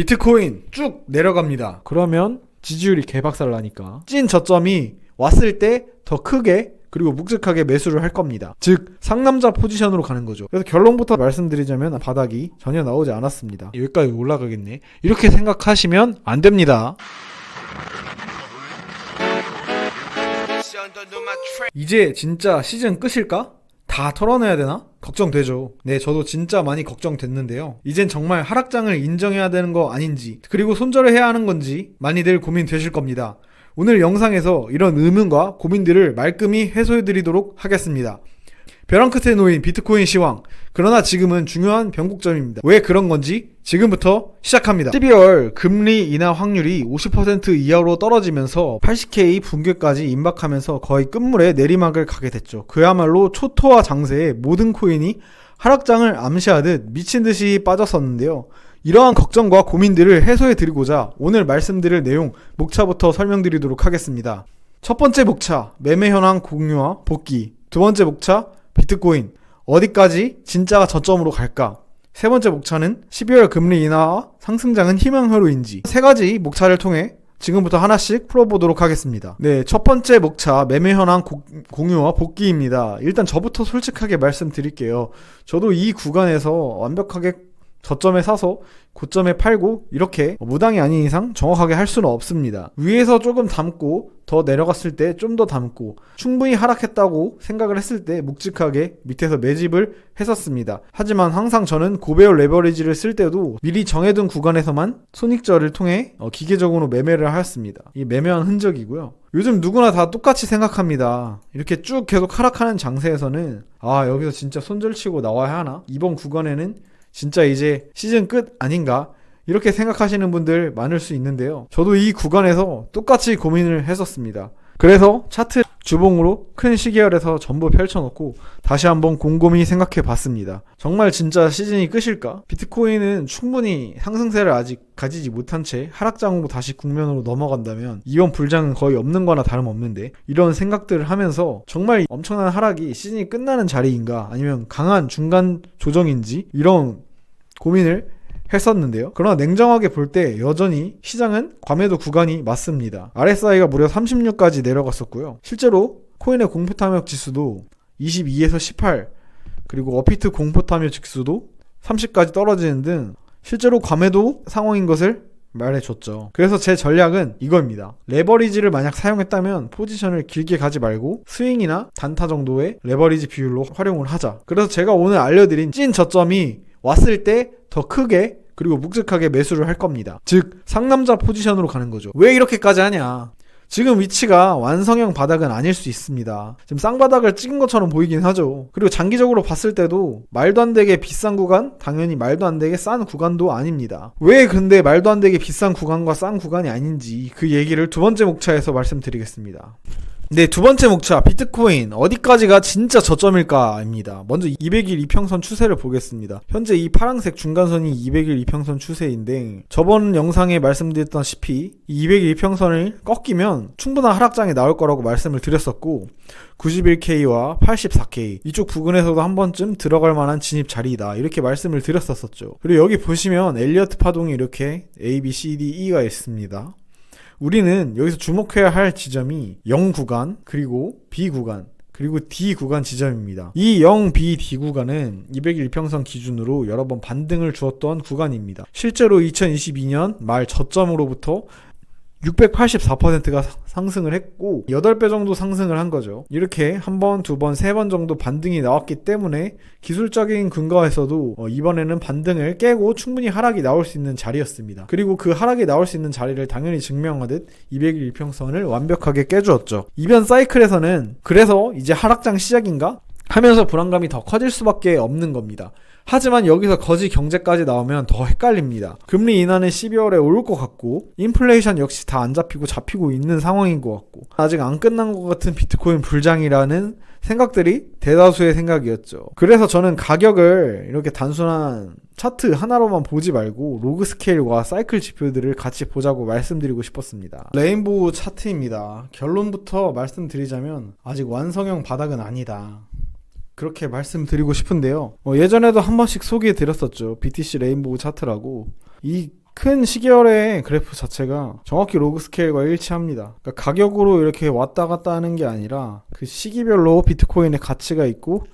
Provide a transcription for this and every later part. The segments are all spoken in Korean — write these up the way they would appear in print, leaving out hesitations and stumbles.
비트코인 쭉 내려갑니다. 그러면 지지율이 개박살 나니까 찐 저점이 왔을 때 더 크게 그리고 묵직하게 매수를 할 겁니다. 즉 상남자 포지션으로 가는 거죠. 그래서 결론부터 말씀드리자면 바닥이 전혀 나오지 않았습니다. 여기까지 올라가겠네. 이렇게 생각하시면 안 됩니다. 이제 진짜 시즌 끝일까? 다 털어내야 되나? 걱정되죠. 네, 저도 진짜 많이 걱정됐는데요. 이젠 정말 하락장을 인정해야 되는 거 아닌지, 그리고 손절을 해야 하는 건지 많이들 고민되실 겁니다. 오늘 영상에서 이런 의문과 고민들을 말끔히 해소해드리도록 하겠습니다. 벼랑 끝에 놓인 비트코인 시황. 그러나 지금은 중요한 변곡점입니다. 왜 그런 건지 지금부터 시작합니다. 12월 금리 인하 확률이 50% 이하로 떨어지면서 80K 붕괴까지 임박하면서 거의 끝물에 내리막을 가게 됐죠. 그야말로 초토화 장세에 모든 코인이 하락장을 암시하듯 미친듯이 빠졌었는데요. 이러한 걱정과 고민들을 해소해드리고자 오늘 말씀드릴 내용 목차부터 설명드리도록 하겠습니다. 첫 번째 목차, 매매 현황 공유와 복귀. 두 번째 목차, 비트코인 어디까지 진짜가 저점으로 갈까? 세 번째 목차는 12월 금리 인하와 상승장은 희망회로인지. 세 가지 목차를 통해 지금부터 하나씩 풀어보도록 하겠습니다. 네, 첫 번째 목차 매매 현황 공유와 복귀입니다. 일단 저부터 솔직하게 말씀드릴게요. 저도 이 구간에서 완벽하게 저점에 사서 고점에 팔고 이렇게 무당이 아닌 이상 정확하게 할 수는 없습니다. 위에서 조금 담고 더 내려갔을 때 좀 더 담고 충분히 하락했다고 생각을 했을 때 묵직하게 밑에서 매집을 했었습니다. 하지만 항상 저는 고배열 레버리지를 쓸 때도 미리 정해둔 구간에서만 손익절을 통해 기계적으로 매매를 하였습니다. 이 매매한 흔적이고요. 요즘 누구나 다 똑같이 생각합니다. 이렇게 쭉 계속 하락하는 장세에서는 여기서 진짜 손절치고 나와야 하나? 이번 구간에는 진짜 이제 시즌 끝 아닌가? 이렇게 생각하시는 분들 많을 수 있는데요. 저도 이 구간에서 똑같이 고민을 했었습니다. 그래서 차트 주봉으로 큰 시계열에서 전부 펼쳐놓고 다시 한번 곰곰이 생각해 봤습니다. 정말 진짜 시즌이 끝일까? 비트코인은 충분히 상승세를 아직 가지지 못한 채 하락장으로 다시 국면으로 넘어간다면 이번 불장은 거의 없는 거나 다름없는데, 이런 생각들을 하면서 정말 엄청난 하락이 시즌이 끝나는 자리인가 아니면 강한 중간 조정인지 이런 고민을 했었는데요. 그러나 냉정하게 볼 때 여전히 시장은 과매도 구간이 맞습니다. RSI가 무려 36까지 내려갔었고요. 실제로 코인의 공포탐욕 지수도 22에서 18, 그리고 어피트 공포탐욕 지수도 30까지 떨어지는 등 실제로 과매도 상황인 것을 말해줬죠. 그래서 제 전략은 이겁니다. 레버리지를 만약 사용했다면 포지션을 길게 가지 말고 스윙이나 단타 정도의 레버리지 비율로 활용을 하자. 그래서 제가 오늘 알려드린 찐 저점이 왔을 때 더 크게 그리고 묵직하게 매수를 할 겁니다. 즉 상남자 포지션으로 가는 거죠. 왜 이렇게까지 하냐? 지금 위치가 완성형 바닥은 아닐 수 있습니다. 지금 쌍바닥을 찍은 것처럼 보이긴 하죠. 그리고 장기적으로 봤을 때도 말도 안 되게 비싼 구간, 당연히 말도 안 되게 싼 구간도 아닙니다. 왜 근데 말도 안 되게 비싼 구간과 싼 구간이 아닌지 그 얘기를 두 번째 목차에서 말씀드리겠습니다. 네, 두 번째 목차 비트코인 어디까지가 진짜 저점일까입니다. 먼저 200일 이평선 추세를 보겠습니다. 현재 이 파란색 중간선이 200일 이평선 추세인데 저번 영상에 말씀드렸다시피 이 200일 이평선을 꺾이면 충분한 하락장이 나올 거라고 말씀을 드렸었고 91K와 84K 이쪽 부근에서도 한 번쯤 들어갈 만한 진입 자리이다 이렇게 말씀을 드렸었죠. 그리고 여기 보시면 엘리어트 파동이 이렇게 A, B, C, D, E가 있습니다. 우리는 여기서 주목해야 할 지점이 0 구간, 그리고 B 구간, 그리고 D 구간 지점입니다. 이 0, B, D 구간은 200일 이평선 기준으로 여러 번 반등을 주었던 구간입니다. 실제로 2022년 말 저점으로부터 684%가 상승을 했고 8배 정도 상승을 한 거죠. 이렇게 한 번, 두 번, 세 번 정도 반등이 나왔기 때문에 기술적인 근거에서도 이번에는 반등을 깨고 충분히 하락이 나올 수 있는 자리였습니다. 그리고 그 하락이 나올 수 있는 자리를 당연히 증명하듯 200일 이평선을 완벽하게 깨주었죠. 이번 사이클에서는 그래서 이제 하락장 시작인가? 하면서 불안감이 더 커질 수밖에 없는 겁니다. 하지만 여기서 거지 경제까지 나오면 더 헷갈립니다. 금리 인하는 12월에 올 것 같고 인플레이션 역시 다 안 잡히고 있는 상황인 것 같고 아직 안 끝난 것 같은 비트코인 불장이라는 생각들이 대다수의 생각이었죠. 그래서 저는 가격을 이렇게 단순한 차트 하나로만 보지 말고 로그 스케일과 사이클 지표들을 같이 보자고 말씀드리고 싶었습니다. 레인보우 차트입니다. 결론부터 말씀드리자면 아직 완성형 바닥은 아니다. 그렇게 말씀드리고 싶은데요. 예전에도 한 번씩 소개해드렸었죠. BTC 레인보우 차트라고. 이 큰 시계열의 그래프 자체가 정확히 로그 스케일과 일치합니다. 그러니까 가격으로 이렇게 왔다 갔다 하는 게 아니라 그 시기별로 비트코인의 가치가 있고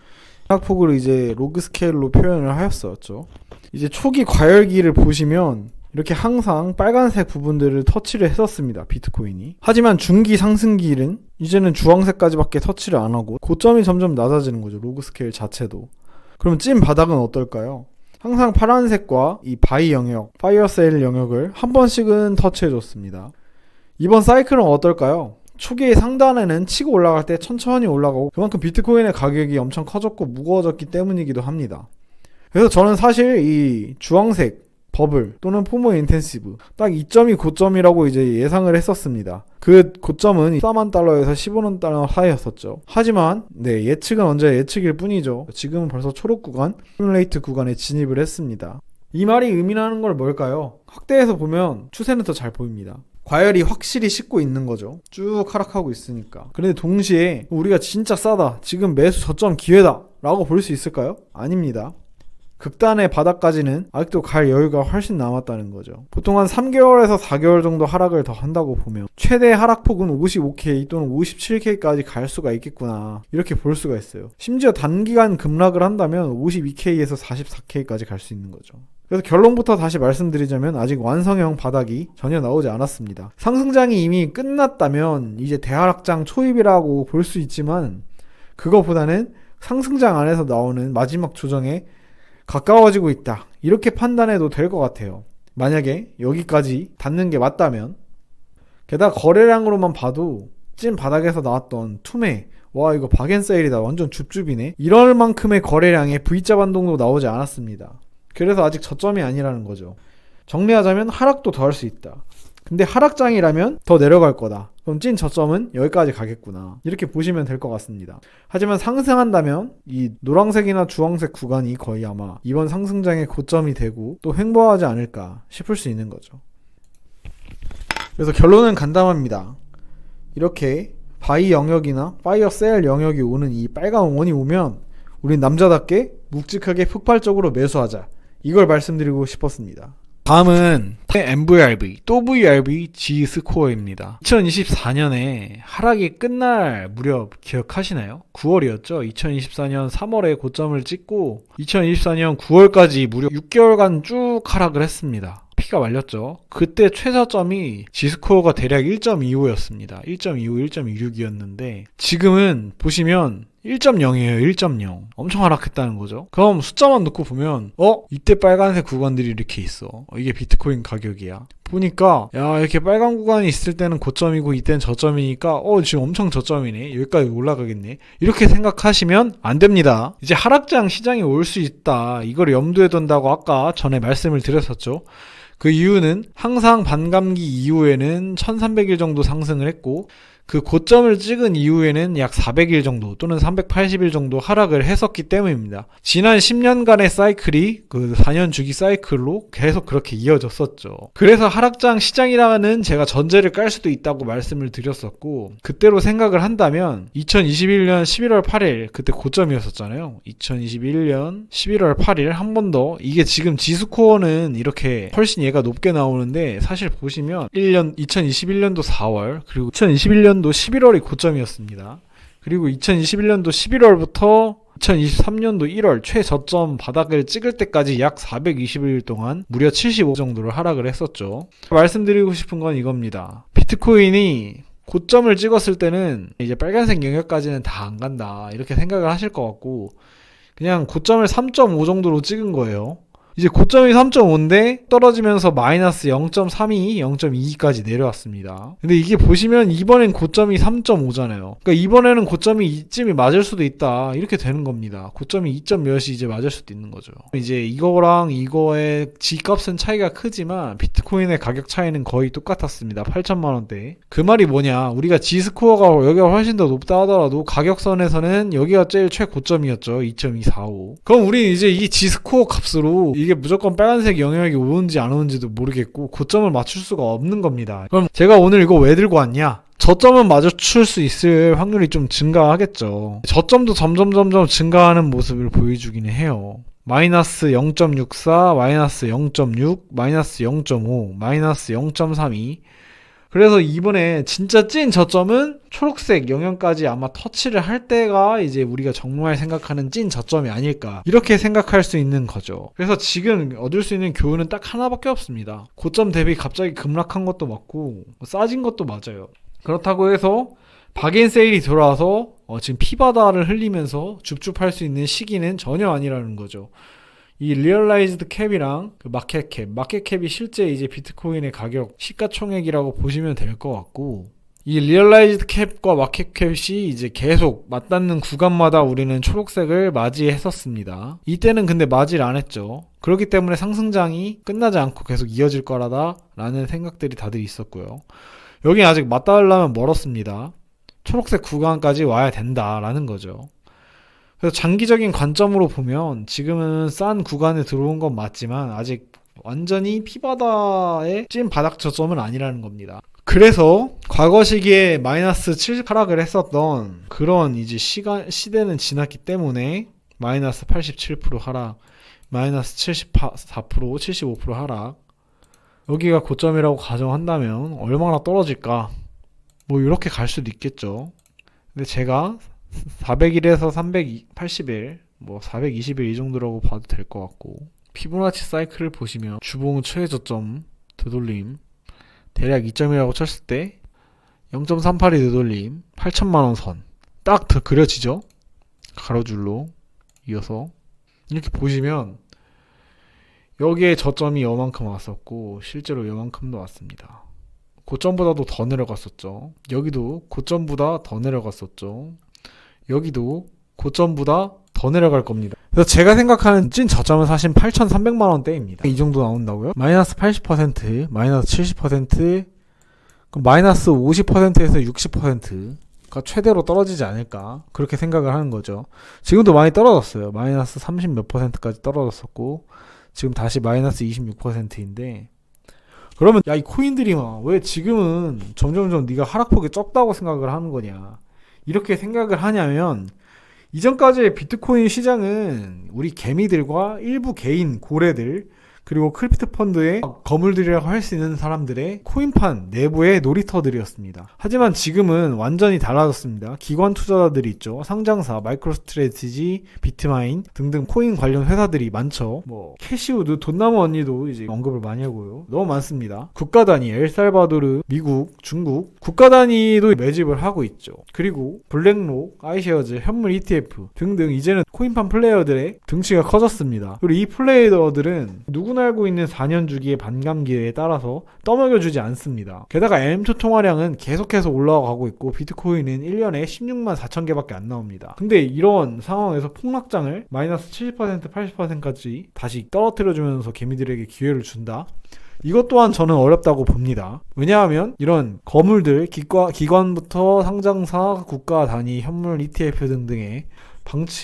하락폭을 이제 로그 스케일로 표현을 하였었죠. 이제 초기 과열기를 보시면 이렇게 항상 빨간색 부분들을 터치를 했었습니다. 비트코인이. 하지만 중기 상승기는 이제는 주황색까지밖에 터치를 안 하고 고점이 점점 낮아지는 거죠. 로그 스케일 자체도. 그럼 찐 바닥은 어떨까요? 항상 파란색과 이 바이 영역, 파이어 세일 영역을 한 번씩은 터치해줬습니다. 이번 사이클은 어떨까요? 초기의 상단에는 치고 올라갈 때 천천히 올라가고 그만큼 비트코인의 가격이 엄청 커졌고 무거워졌기 때문이기도 합니다. 그래서 저는 사실 이 주황색 버블 또는 포모 인텐시브 딱 이점이 고점이라고 이제 예상을 했었습니다. 그 고점은 4만 달러에서 15만 달러 사이였었죠. 하지만 예측은 언제 예측일 뿐이죠. 지금은 벌써 초록 구간, 시뮬레이트 구간에 진입을 했습니다. 이 말이 의미하는 건 뭘까요? 확대해서 보면 추세는 더 잘 보입니다. 과열이 확실히 씻고 있는 거죠. 쭉 하락하고 있으니까. 그런데 동시에 우리가 진짜 싸다, 지금 매수 저점 기회다 라고 볼 수 있을까요? 아닙니다. 극단의 바닥까지는 아직도 갈 여유가 훨씬 남았다는 거죠. 보통 한 3개월에서 4개월 정도 하락을 더 한다고 보면 최대 하락폭은 55K 또는 57K까지 갈 수가 있겠구나, 이렇게 볼 수가 있어요. 심지어 단기간 급락을 한다면 52K에서 44K까지 갈 수 있는 거죠. 그래서 결론부터 다시 말씀드리자면 아직 완성형 바닥이 전혀 나오지 않았습니다. 상승장이 이미 끝났다면 이제 대하락장 초입이라고 볼 수 있지만 그거보다는 상승장 안에서 나오는 마지막 조정에 가까워지고 있다, 이렇게 판단해도 될 것 같아요. 만약에 여기까지 닿는 게 맞다면. 게다가 거래량으로만 봐도 찐 바닥에서 나왔던 투매, 와 이거 박앤세일이다, 완전 줍줍이네, 이럴 만큼의 거래량의 V자 반동도 나오지 않았습니다. 그래서 아직 저점이 아니라는 거죠. 정리하자면 하락도 더 할 수 있다. 근데 하락장이라면 더 내려갈 거다. 그럼 찐 저점은 여기까지 가겠구나, 이렇게 보시면 될 것 같습니다. 하지만 상승한다면 이 노란색이나 주황색 구간이 거의 아마 이번 상승장의 고점이 되고 또 횡보하지 않을까 싶을 수 있는 거죠. 그래서 결론은 간단합니다. 이렇게 바이 영역이나 파이어 셀 영역이 오는 이 빨간 원이 오면 우린 남자답게 묵직하게 폭발적으로 매수하자, 이걸 말씀드리고 싶었습니다. 다음은 MVRV, 또 VRV G스코어입니다. 2024년에 하락이 끝날 무렵 기억하시나요? 9월이었죠. 2024년 3월에 고점을 찍고 2024년 9월까지 무려 6개월간 쭉 하락을 했습니다. 피가 말렸죠. 그때 최저점이 G스코어가 대략 1.25였습니다. 1.25, 1.26이었는데 지금은 보시면 1.0이에요. 1.0. 엄청 하락했다는 거죠. 그럼 숫자만 놓고 보면 이때 빨간색 구간들이 이렇게 있어. 이게 비트코인 가격이야. 보니까 야, 이렇게 빨간 구간이 있을 때는 고점이고 이때는 저점이니까 지금 엄청 저점이네, 여기까지 올라가겠네, 이렇게 생각하시면 안 됩니다. 이제 하락장 시장이 올 수 있다, 이걸 염두에 둔다고 아까 전에 말씀을 드렸었죠. 그 이유는 항상 반감기 이후에는 1300일 정도 상승을 했고 그 고점을 찍은 이후에는 약 400일 정도 또는 380일 정도 하락을 했었기 때문입니다. 지난 10년간의 사이클이 그 4년 주기 사이클로 계속 그렇게 이어졌었죠. 그래서 하락장 시장이라는 제가 전제를 깔 수도 있다고 말씀을 드렸었고, 그때로 생각을 한다면 2021년 11월 8일 그때 고점이었었잖아요. 2021년 11월 8일 한 번 더, 이게 지금 지수코어는 이렇게 훨씬 얘가 높게 나오는데 사실 보시면 2021년도 4월 그리고 2021년 11월이 고점이었습니다. 그리고 2021년도 11월부터 2023년도 1월 최저점 바닥을 찍을 때까지 약 420일 동안 무려 75 정도를 하락을 했었죠. 말씀드리고 싶은 건 이겁니다. 비트코인이 고점을 찍었을 때는 이제 빨간색 영역까지는 다 안 간다, 이렇게 생각을 하실 것 같고 그냥 고점을 3.5 정도로 찍은 거예요. 이제 고점이 3.5인데 떨어지면서 마이너스 0.32, 0.22까지 내려왔습니다. 근데 이게 보시면 이번엔 고점이 3.5잖아요. 그러니까 이번에는 고점이 이쯤이 맞을 수도 있다, 이렇게 되는 겁니다. 고점이 2점 몇이 이제 맞을 수도 있는 거죠. 이제 이거랑 이거의 G값은 차이가 크지만 비트코인의 가격 차이는 거의 똑같았습니다. 8천만 원대. 그 말이 뭐냐, 우리가 G스코어가 여기가 훨씬 더 높다 하더라도 가격선에서는 여기가 제일 최고점이었죠. 2.245. 그럼 우리 이제 이 G스코어 값으로 이게 무조건 빨간색 영역이 오는지 안 오는지도 모르겠고 고점을 맞출 수가 없는 겁니다. 그럼 제가 오늘 이거 왜 들고 왔냐? 저점은 마주칠 수 있을 확률이 좀 증가하겠죠. 저점도 점점 증가하는 모습을 보여주기는 해요. 마이너스 0.64, 마이너스 0.6, 마이너스 0.5, 마이너스 0.32. 그래서 이번에 진짜 찐 저점은 초록색 영역까지 아마 터치를 할 때가 이제 우리가 정말 생각하는 찐 저점이 아닐까, 이렇게 생각할 수 있는 거죠. 그래서 지금 얻을 수 있는 교훈은 딱 하나밖에 없습니다. 고점 대비 갑자기 급락한 것도 맞고 싸진 것도 맞아요. 그렇다고 해서 박앤 세일이 들어와서 지금 피바다를 흘리면서 줍줍할 수 있는 시기는 전혀 아니라는 거죠. 이 리얼라이즈드 캡이랑 그 마켓 캡이 실제 이제 비트코인의 가격 시가총액이라고 보시면 될 것 같고, 이 리얼라이즈드 캡과 마켓 캡이 이제 계속 맞닿는 구간마다 우리는 초록색을 맞이했었습니다. 이때는 근데 맞이를 안 했죠. 그렇기 때문에 상승장이 끝나지 않고 계속 이어질 거라는 생각들이 다들 있었고요. 여기 아직 맞닿으려면 멀었습니다. 초록색 구간까지 와야 된다라는 거죠. 그래서 장기적인 관점으로 보면 지금은 싼 구간에 들어온 건 맞지만 아직 완전히 피바다의 찐 바닥 저점은 아니라는 겁니다. 그래서 과거 시기에 마이너스 70 하락을 했었던 그런 이제 시대는 지났기 때문에 마이너스 87% 하락, 마이너스 74%, 75% 하락, 여기가 고점이라고 가정한다면 얼마나 떨어질까? 뭐 이렇게 갈 수도 있겠죠. 근데 제가 400일에서 380일, 뭐 420일 이 정도라고 봐도 될 것 같고, 피보나치 사이클을 보시면 주봉 최저점 되돌림 대략 2점이라고 쳤을 때 0.38이 되돌림 8천만원 선 딱 그려지죠? 가로줄로 이어서 이렇게 보시면 여기에 저점이 요만큼 왔었고 실제로 요만큼도 왔습니다. 고점보다도 더 내려갔었죠. 여기도 고점보다 더 내려갔었죠. 여기도 고점보다 더 내려갈 겁니다. 그래서 제가 생각하는 찐 저점은 사실 8,300만원대입니다. 이 정도 나온다고요? 마이너스 80%, 마이너스 70%, 마이너스 50%에서 60%가 최대로 떨어지지 않을까, 그렇게 생각을 하는 거죠. 지금도 많이 떨어졌어요. 마이너스 30 몇 %까지 떨어졌었고 지금 다시 마이너스 26%인데 그러면 야, 이 코인들이 왜 지금은 점점점 네가 하락폭이 적다고 생각을 하는 거냐, 이렇게 생각을 하냐면, 이전까지의 비트코인 시장은 우리 개미들과 일부 개인 고래들 그리고 크립토 펀드의 거물들이라고 할 수 있는 사람들의 코인판 내부의 놀이터들이었습니다. 하지만 지금은 완전히 달라졌습니다. 기관 투자자들이 있죠. 상장사, 마이크로스트래티지, 비트마인 등등 코인 관련 회사들이 많죠. 뭐 캐시우드, 돈나무 언니도 이제 언급을 많이 하고요. 너무 많습니다. 국가 단위, 엘살바도르, 미국, 중국 국가 단위도 매집을 하고 있죠. 그리고 블랙록, 아이쉐어즈, 현물 ETF 등등 이제는 코인판 플레이어들의 등치가 커졌습니다. 그리고 이 플레이어들은 누구나 알고 있는 4년 주기의 반감기에 따라서 떠먹여주지 않습니다. 게다가 M2 통화량은 계속해서 올라가고 있고 비트코인은 1년에 16만 4천 개밖에 안 나옵니다. 근데 이런 상황에서 폭락장을 마이너스 70%, 80%까지 다시 떨어뜨려주면서 개미들에게 기회를 준다? 이것 또한 저는 어렵다고 봅니다. 왜냐하면 이런 거물들, 기관부터 상장사, 국가 단위, 현물 ETF 등등의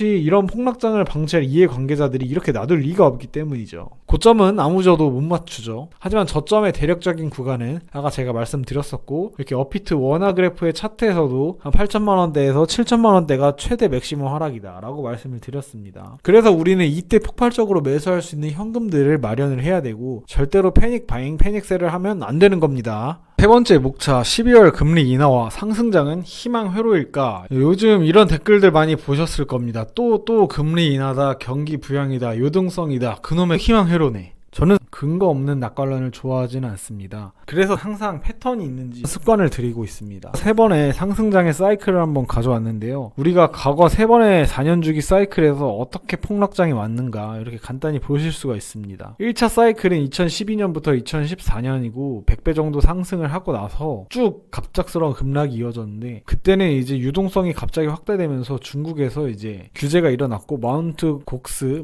이런 폭락장을 방치할 이해관계자들이 이렇게 놔둘 리가 없기 때문이죠. 고점은 아무져도 못 맞추죠. 하지만 저점의 대략적인 구간은 아까 제가 말씀드렸었고, 이렇게 어피트 원화 그래프의 차트에서도 한 8천만원대에서 7천만원대가 최대 맥시멈 하락이다 라고 말씀을 드렸습니다. 그래서 우리는 이때 폭발적으로 매수할 수 있는 현금들을 마련을 해야 되고, 절대로 패닉 바잉, 패닉셀을 하면 안 되는 겁니다. 세 번째 목차 12월 금리 인하와 상승장은 희망 회로일까? 요즘 이런 댓글들 많이 보셨을 겁니다. 또 금리 인하다, 경기 부양이다, 요동성이다, 그놈의 희망 회로네. 저는 근거 없는 낙관론을 좋아하지는 않습니다. 그래서 항상 패턴이 있는지 습관을 들이고 있습니다. 3번의 상승장의 사이클을 한번 가져왔는데요. 우리가 과거 3번의 4년 주기 사이클에서 어떻게 폭락장이 왔는가 이렇게 간단히 보실 수가 있습니다. 1차 사이클은 2012년부터 2014년이고 100배 정도 상승을 하고 나서 쭉 갑작스러운 급락이 이어졌는데, 그때는 이제 유동성이 갑자기 확대되면서 중국에서 이제 규제가 일어났고 마운트 콕스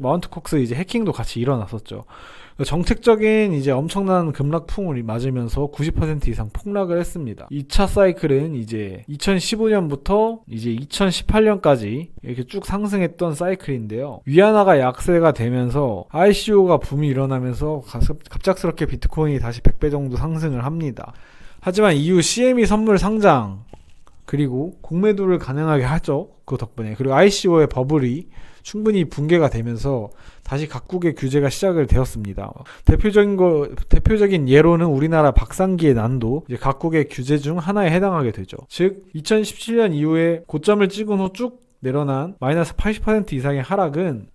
이제 해킹도 같이 일어났었죠. 정책적인 이제 엄청난 급락풍을 맞으면서 90% 이상 폭락을 했습니다. 2차 사이클은 이제 2015년부터 이제 2018년까지 이렇게 쭉 상승했던 사이클인데요. 위안화가 약세가 되면서 ICO가 붐이 일어나면서 갑작스럽게 비트코인이 다시 100배 정도 상승을 합니다. 하지만 이후 CME 선물 상장 그리고 공매도를 가능하게 하죠. 그 덕분에. 그리고 ICO의 버블이 충분히 붕괴가 되면서 다시 각국의 규제가 시작을 되었습니다. 대표적인 예로는 우리나라 박상기의 난도, 이제 각국의 규제 중 하나에 해당하게 되죠. 즉 2017년 이후에 고점을 찍은 후 쭉 내려난 마이너스 80% 이상의 하락은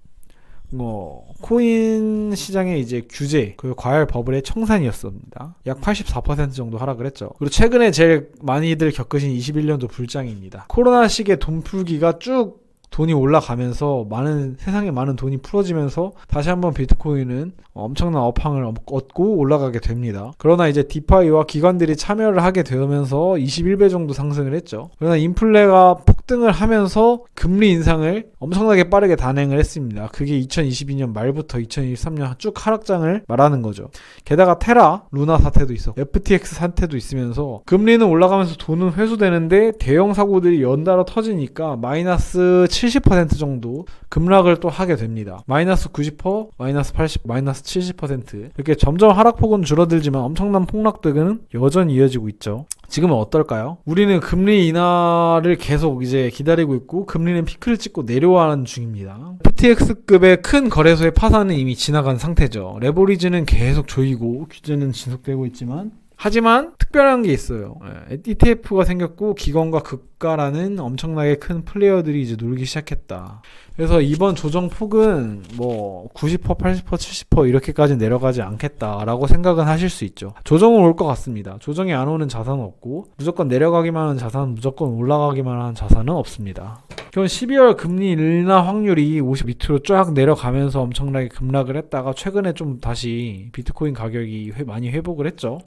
코인 시장의 이제 규제, 그 과열 버블의 청산이었습니다. 약 84% 정도 하락을 했죠. 그리고 최근에 제일 많이들 겪으신 21년도 불장입니다. 코로나 시기에 돈 풀기가 쭉 돈이 올라가면서 세상에 많은 돈이 풀어지면서 다시 한번 비트코인은 엄청난 업황을 얻고 올라가게 됩니다. 그러나 이제 디파이와 기관들이 참여를 하게 되면서 21배 정도 상승을 했죠. 그러나 인플레가 폭등을 하면서 금리 인상을 엄청나게 빠르게 단행을 했습니다. 그게 2022년 말부터 2023년 쭉 하락장을 말하는 거죠. 게다가 테라, 루나 사태도 있었고 FTX 사태도 있으면서 금리는 올라가면서 돈은 회수되는데 대형 사고들이 연달아 터지니까 마이너스 70% 정도 급락을 또 하게 됩니다. 마이너스 90%, 마이너스 80%, 마이너스 70% 이렇게 점점 하락폭은 줄어들지만 엄청난 폭락들은 여전히 이어지고 있죠. 지금은 어떨까요? 우리는 금리 인하를 계속 이제 기다리고 있고 금리는 피크를 찍고 내려가는 중입니다. FTX급의 큰 거래소의 파산은 이미 지나간 상태죠. 레버리지는 계속 조이고 규제는 지속되고 있지만 하지만 특별한 게 있어요. ETF가 생겼고 기관과 급가라는 엄청나게 큰 플레이어들이 이제 놀기 시작했다. 그래서 이번 조정 폭은 90%, 80%, 70% 이렇게까지 내려가지 않겠다라고 생각은 하실 수 있죠. 조정은 올 것 같습니다. 조정이 안 오는 자산은 없고 무조건 내려가기만 하는 자산은 무조건 올라가기만 하는 자산은 없습니다. 그럼 12월 금리 인하 확률이 50 밑으로 쫙 내려가면서 엄청나게 급락을 했다가 최근에 좀 다시 비트코인 가격이 많이 회복을 했죠.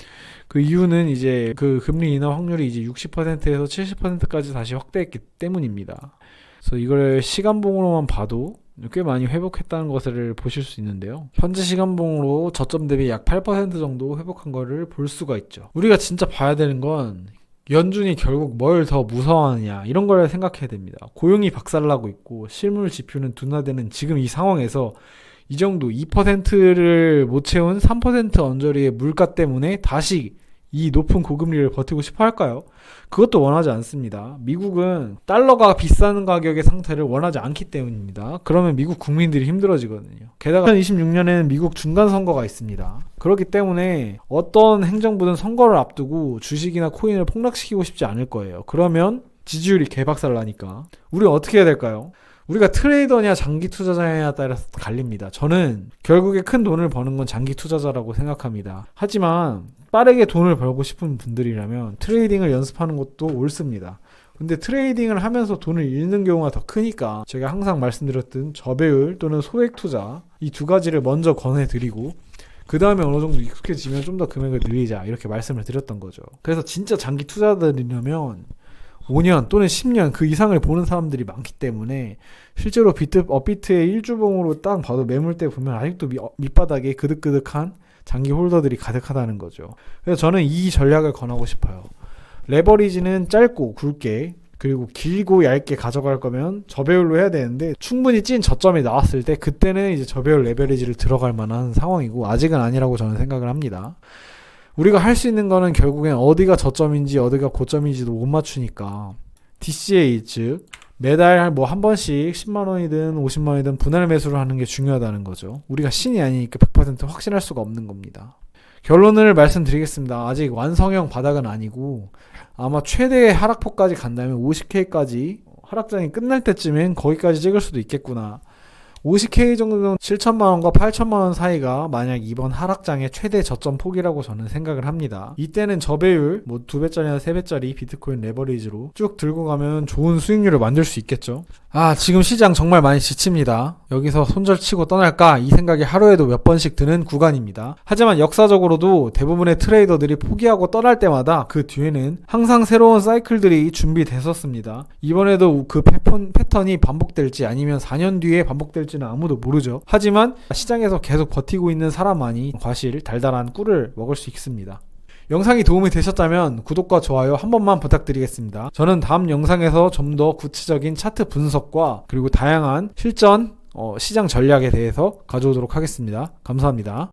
그 이유는 이제 그 금리 인하 확률이 이제 60%에서 70%까지 다시 확대했기 때문입니다. 그래서 이걸 시간봉으로만 봐도 꽤 많이 회복했다는 것을 보실 수 있는데요. 현재 시간봉으로 저점 대비 약 8% 정도 회복한 거를 볼 수가 있죠. 우리가 진짜 봐야 되는 건 연준이 결국 뭘 더 무서워하느냐 이런 걸 생각해야 됩니다. 고용이 박살나고 있고 실물 지표는 둔화되는 지금 이 상황에서 이 정도 2%를 못 채운 3% 언저리의 물가 때문에 다시 이 높은 고금리를 버티고 싶어 할까요? 그것도 원하지 않습니다. 미국은 달러가 비싼 가격의 상태를 원하지 않기 때문입니다. 그러면 미국 국민들이 힘들어지거든요. 게다가 2026년에는 미국 중간선거가 있습니다. 그렇기 때문에 어떤 행정부든 선거를 앞두고 주식이나 코인을 폭락시키고 싶지 않을 거예요. 그러면 지지율이 개박살 나니까 우리는 어떻게 해야 될까요? 우리가 트레이더냐 장기 투자자냐에 따라서 갈립니다. 저는 결국에 큰 돈을 버는 건 장기 투자자라고 생각합니다. 하지만 빠르게 돈을 벌고 싶은 분들이라면 트레이딩을 연습하는 것도 옳습니다. 근데 트레이딩을 하면서 돈을 잃는 경우가 더 크니까 제가 항상 말씀드렸던 저배율 또는 소액 투자 이 두 가지를 먼저 권해드리고 그 다음에 어느 정도 익숙해지면 좀 더 금액을 늘리자 이렇게 말씀을 드렸던 거죠. 그래서 진짜 장기 투자자들이라면 5년 또는 10년 그 이상을 보는 사람들이 많기 때문에 실제로 업비트의 일주봉으로 딱 봐도 매물대 보면 아직도 밑바닥에 그득그득한 장기 홀더들이 가득하다는 거죠. 그래서 저는 이 전략을 권하고 싶어요. 레버리지는 짧고 굵게 그리고 길고 얇게 가져갈 거면 저배율로 해야 되는데 충분히 찐 저점이 나왔을 때 그때는 이제 저배율 레버리지를 들어갈 만한 상황이고 아직은 아니라고 저는 생각을 합니다. 우리가 할 수 있는 거는 결국엔 어디가 저점인지 어디가 고점인지도 못 맞추니까 DCA 즉 매달 한 번씩 10만원이든 50만원이든 분할 매수를 하는 게 중요하다는 거죠. 우리가 신이 아니니까 100% 확신할 수가 없는 겁니다. 결론을 말씀드리겠습니다. 아직 완성형 바닥은 아니고 아마 최대의 하락폭까지 간다면 50K까지 하락장이 끝날 때쯤엔 거기까지 찍을 수도 있겠구나. 50K 정도면 7천만원과 8천만원 사이가 만약 이번 하락장의 최대 저점 폭이라고 저는 생각을 합니다. 이때는 저배율 2배짜리나 3배짜리 비트코인 레버리지로 쭉 들고 가면 좋은 수익률을 만들 수 있겠죠. 지금 시장 정말 많이 지칩니다. 여기서 손절치고 떠날까 이 생각이 하루에도 몇 번씩 드는 구간입니다. 하지만 역사적으로도 대부분의 트레이더들이 포기하고 떠날 때마다 그 뒤에는 항상 새로운 사이클들이 준비됐었습니다. 이번에도 그 패턴이 반복될지 아니면 4년 뒤에 반복될지는 아무도 모르죠. 하지만 시장에서 계속 버티고 있는 사람만이 과실 달달한 꿀을 먹을 수 있습니다. 영상이 도움이 되셨다면 구독과 좋아요 한 번만 부탁드리겠습니다. 저는 다음 영상에서 좀 더 구체적인 차트 분석과 그리고 다양한 실전 시장 전략에 대해서 가져오도록 하겠습니다. 감사합니다.